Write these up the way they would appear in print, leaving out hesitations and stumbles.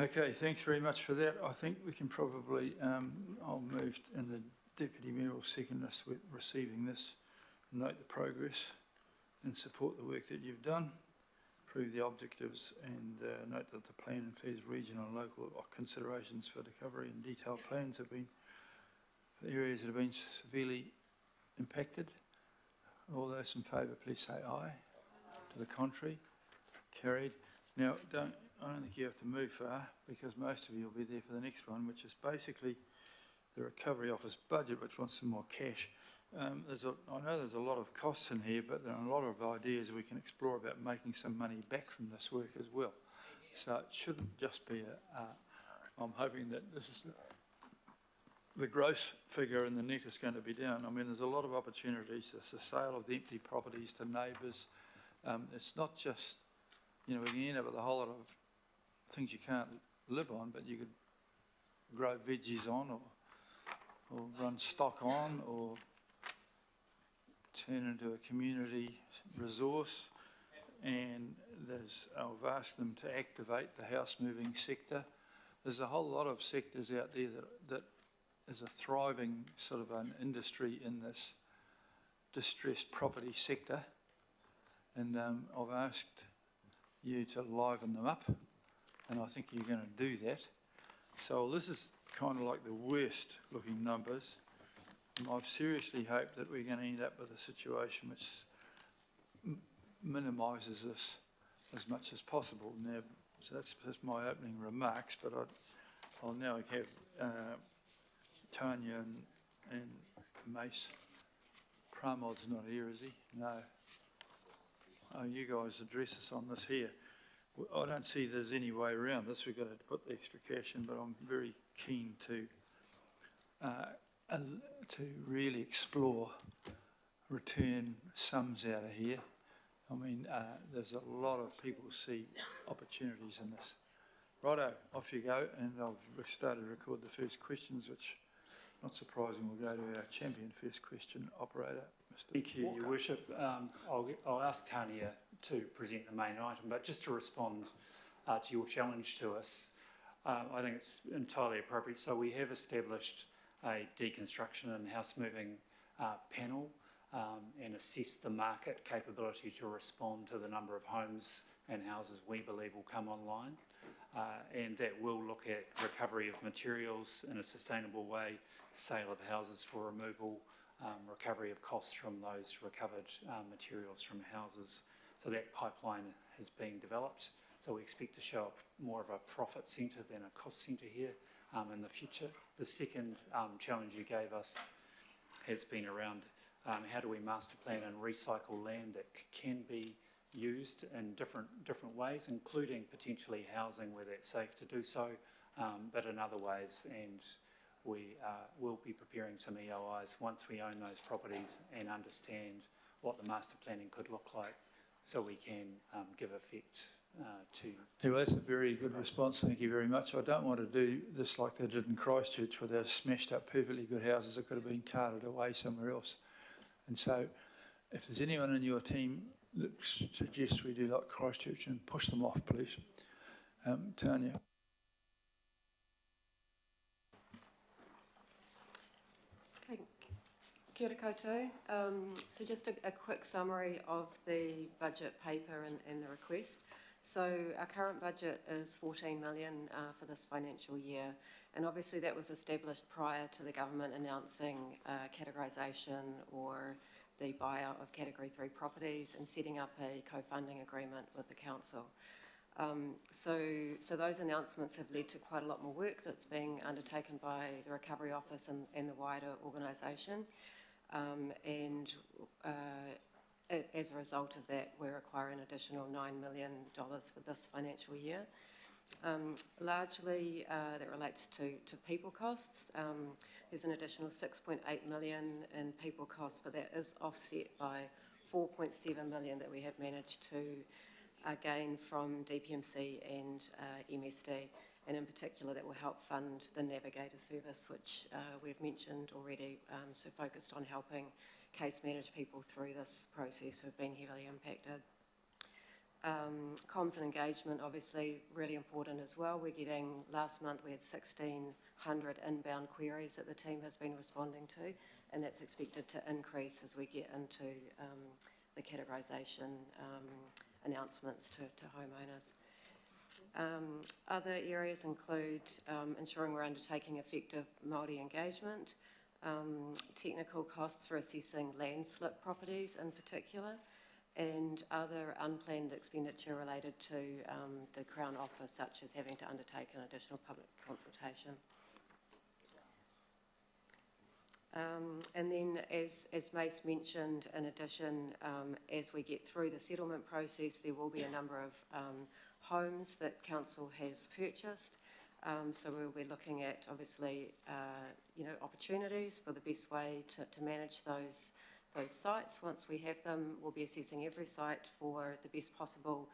Okay, thanks very much for that. I think we can probably, I'll move, and the Deputy Mayor will second us with receiving this, note the progress and support the work that you've done, approve the objectives, and note that the plan includes regional and local considerations for recovery, and detailed plans have been, for the areas that have been severely impacted. All those in favour, please say aye. To the contrary, carried. Now, I don't think you have to move far, because most of you will be there for the next one, which is basically the Recovery Office budget, which wants some more cash. I know there's a lot of costs in here, but there are a lot of ideas we can explore about making some money back from this work as well. So it shouldn't just be I'm hoping that this is the gross figure and the net is going to be down. I mean, there's a lot of opportunities. There's the sale of the empty properties to neighbours. It's not just, you know, we can end up with a whole lot of things you can't live on, but you could grow veggies on, or run stock on, or turn into a community resource. And I've asked them to activate the house moving sector. There's a whole lot of sectors out there that is a thriving sort of an industry in this distressed property sector. And I've asked you to liven them up, and I think you're going to do that. So this is kind of like the worst looking numbers. And I've seriously hoped that we're going to end up with a situation which minimises this as much as possible. Now, so that's just my opening remarks, but I'll now have Tanya and Mace. Pramod's not here, is he? No. Oh, you guys address us on this here. I don't see there's any way around this. We've got to put the extra cash in, but I'm very keen to really explore return sums out of here. I mean, there's a lot of people see opportunities in this. Righto, off you go, and I've started to record the first questions, which, not surprising, we'll go to our champion first question operator, Mr. Thank you, Walker. Your Worship. I'll ask Tanya to present the main item, but just to respond to your challenge to us, I think it's entirely appropriate. So we have established a deconstruction and house moving panel and assessed the market capability to respond to the number of homes and houses we believe will come online. And that will look at recovery of materials in a sustainable way, sale of houses for removal, recovery of costs from those recovered materials from houses. So that pipeline has been developed. So we expect to show up more of a profit centre than a cost centre here in the future. The second challenge you gave us has been around how do we master plan and recycle land that can be used in different ways, including potentially housing where that's safe to do so, but in other ways. And we will be preparing some EOIs once we own those properties and understand what the master planning could look like, so we can give effect to... Yeah, well, that's a very good response, thank you very much. I don't want to do this like they did in Christchurch, where they're smashed up perfectly good houses that could have been carted away somewhere else. And so if there's anyone in your team that suggests we do like Christchurch, and push them off, please. Tanya. Okay, kia ora koutou. So just a quick summary of the budget paper and the request. So our current budget is 14 million for this financial year, and obviously that was established prior to the government announcing categorisation or the buyout of Category 3 properties and setting up a co-funding agreement with the council. So those announcements have led to quite a lot more work that's being undertaken by the Recovery Office and the wider organisation. As a result of that, we're requiring an additional $9 million for this financial year. Largely, that relates to people costs. There's an additional 6.8 million in people costs, but that is offset by 4.7 million that we have managed to gain from DPMC and MSD, and in particular that will help fund the Navigator service, which we've mentioned already, so focused on helping case manage people through this process who have been heavily impacted. Comms and engagement, obviously, really important as well. Last month we had 1,600 inbound queries that the team has been responding to, and that's expected to increase as we get into the categorisation announcements to homeowners. Other areas include ensuring we're undertaking effective Māori engagement, technical costs for assessing land slip properties in particular, and other unplanned expenditure related to the Crown Office, such as having to undertake an additional public consultation. And then, as Mace mentioned, in addition, as we get through the settlement process, there will be a number of homes that Council has purchased. So we'll be looking at, obviously, opportunities for the best way to manage those sites. Once we have them, we'll be assessing every site for the best possible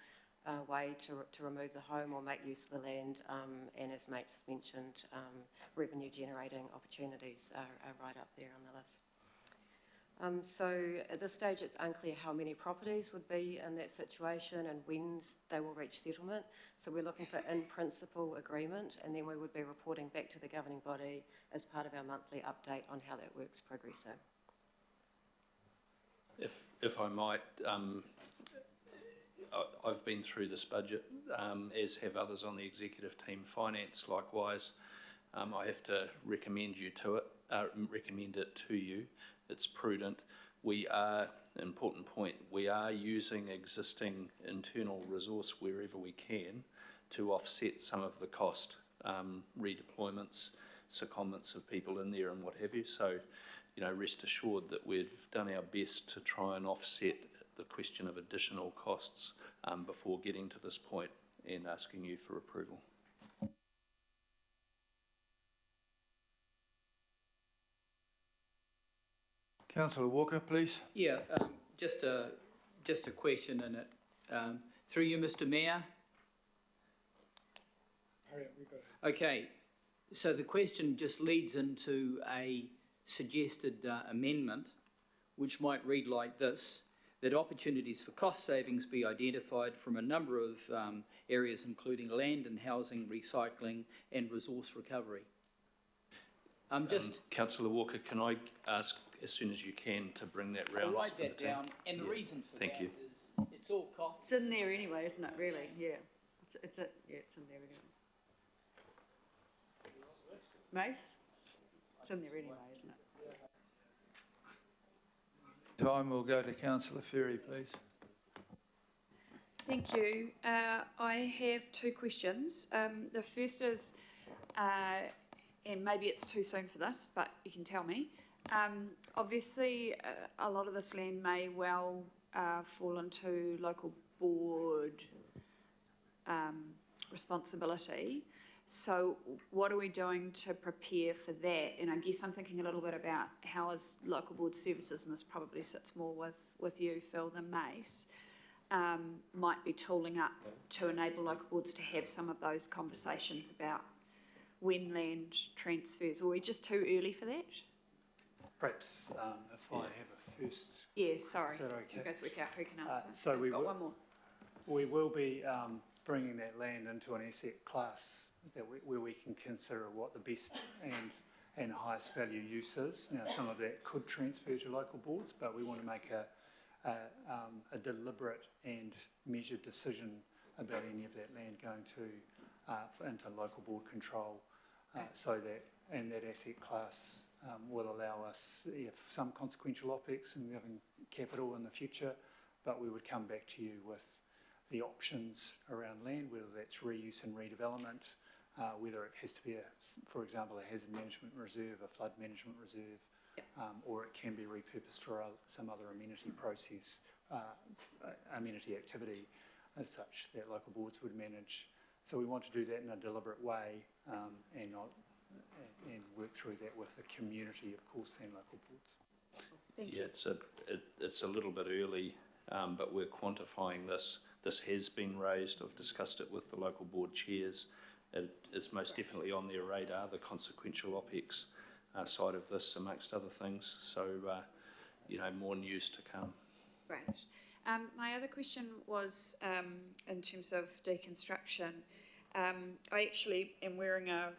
way to remove the home or make use of the land. And as Mates mentioned, revenue generating opportunities are right up there on the list. So at this stage, it's unclear how many properties would be in that situation and when they will reach settlement. So we're looking for in-principle agreement, and then we would be reporting back to the governing body as part of our monthly update on how that work's progressing. If I might, I've been through this budget, as have others on the executive team, finance likewise. I have to recommend it to you. It's prudent. Important point, we are using existing internal resource wherever we can to offset some of the cost, redeployments, secondments of people in there and what have you. So, rest assured that we've done our best to try and offset the question of additional costs before getting to this point and asking you for approval. Councillor Walker, please. Yeah, just a question in it. Through you, Mr. Mayor. Hurry up, we've got it. Okay, so the question just leads into a suggested amendment, which might read like this: that opportunities for cost savings be identified from a number of areas, including land and housing, recycling, and resource recovery. Councillor Walker, can I ask, as soon as you can, to bring that round? I'll write that down, and the reason for that is it's all cost. It's in there anyway, isn't it, really? Yeah. It's in there anyway. Mace? It's in there anyway, isn't it? Time will go to Councillor Ferry, please. Thank you. I have two questions. The first is, and maybe it's too soon for this, but you can tell me. Obviously, a lot of this land may well fall into local board responsibility. So what are we doing to prepare for that? And I guess I'm thinking a little bit about how is local board services, and this probably sits more with you, Phil, than Mace, might be tooling up to enable local boards to have some of those conversations about when land transfers. Are we just too early for that? Perhaps if I have a first. Yeah, sorry. Is that okay? You guys work out who can answer. So I've got one more. We will be bringing that land into an asset class where we can consider what the best and highest value use is. Now, some of that could transfer to local boards, but we want to make a deliberate and measured decision about any of that land going into local board control, so that asset class will allow us, some consequential OPEX and having capital in the future, but we would come back to you with the options around land, whether that's reuse and redevelopment, whether it has to be, for example, a hazard management reserve, a flood management reserve, or it can be repurposed for some other amenity process, amenity activity as such that local boards would manage. So we want to do that in a deliberate way and work through that with the community, of course, and local boards. Thank you. It's a little bit early, but we're quantifying this. This has been raised. I've discussed it with the local board chairs. It's most definitely on their radar, the consequential OPEX side of this, amongst other things. So, more news to come. Great. My other question was in terms of deconstruction. I actually am wearing a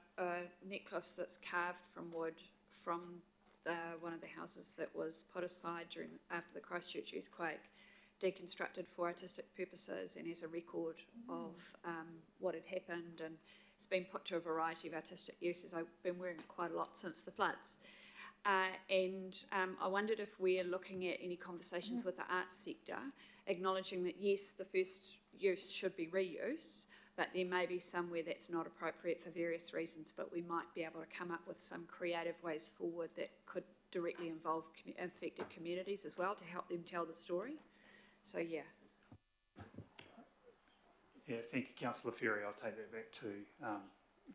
necklace that's carved from wood from one of the houses that was put aside after the Christchurch earthquake, deconstructed for artistic purposes and as a record of what had happened, and it's been put to a variety of artistic uses. I've been wearing it quite a lot since the floods. And I wondered if we're looking at any conversations with the arts sector, acknowledging that yes, the first use should be reuse, but there may be somewhere that's not appropriate for various reasons, but we might be able to come up with some creative ways forward that could directly involve affected communities as well to help them tell the story. So, yeah. Yeah, thank you, Councillor Ferry. I'll take that back to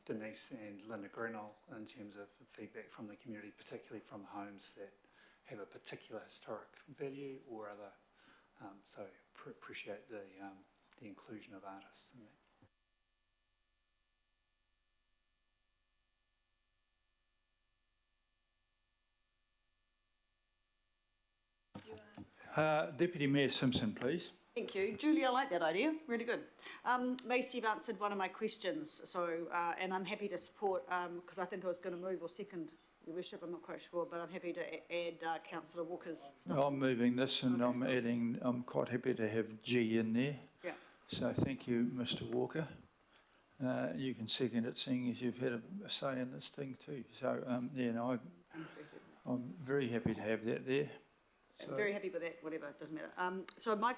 Denise and Linda Grinnell in terms of feedback from the community, particularly from homes that have a particular historic value or other. So appreciate the inclusion of artists in that. Deputy Mayor Simpson, please. Thank you. Julie, I like that idea. Really good. Mace, you've answered one of my questions, so, and I'm happy to support, because I think I was going to move or second, Your Worship, I'm not quite sure, but I'm happy to add Councillor Walker's stuff. I'm moving this and I'm quite happy to have G in there. Yeah. So thank you, Mr Walker. You can second it, seeing as you've had a say in this thing too. So, yeah, no, I'm very happy to have that there. So, I'm very happy with that, whatever, it doesn't matter. So my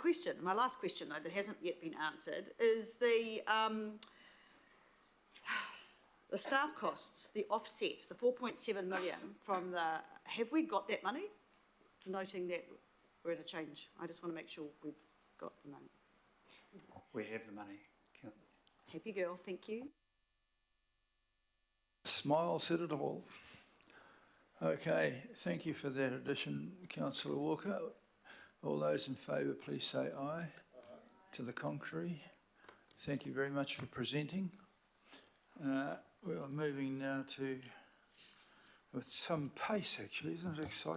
last question though, that hasn't yet been answered, is the staff costs, the offset, the 4.7 million from have we got that money? Noting that we're in a change. I just want to make sure we've got the money. We have the money. Happy girl, thank you. Smile said it all. Okay, thank you for that addition, Councillor Walker. All those in favour, please say aye. Aye. To the contrary, thank you very much for presenting. We are moving now to, with some pace actually, isn't it exciting?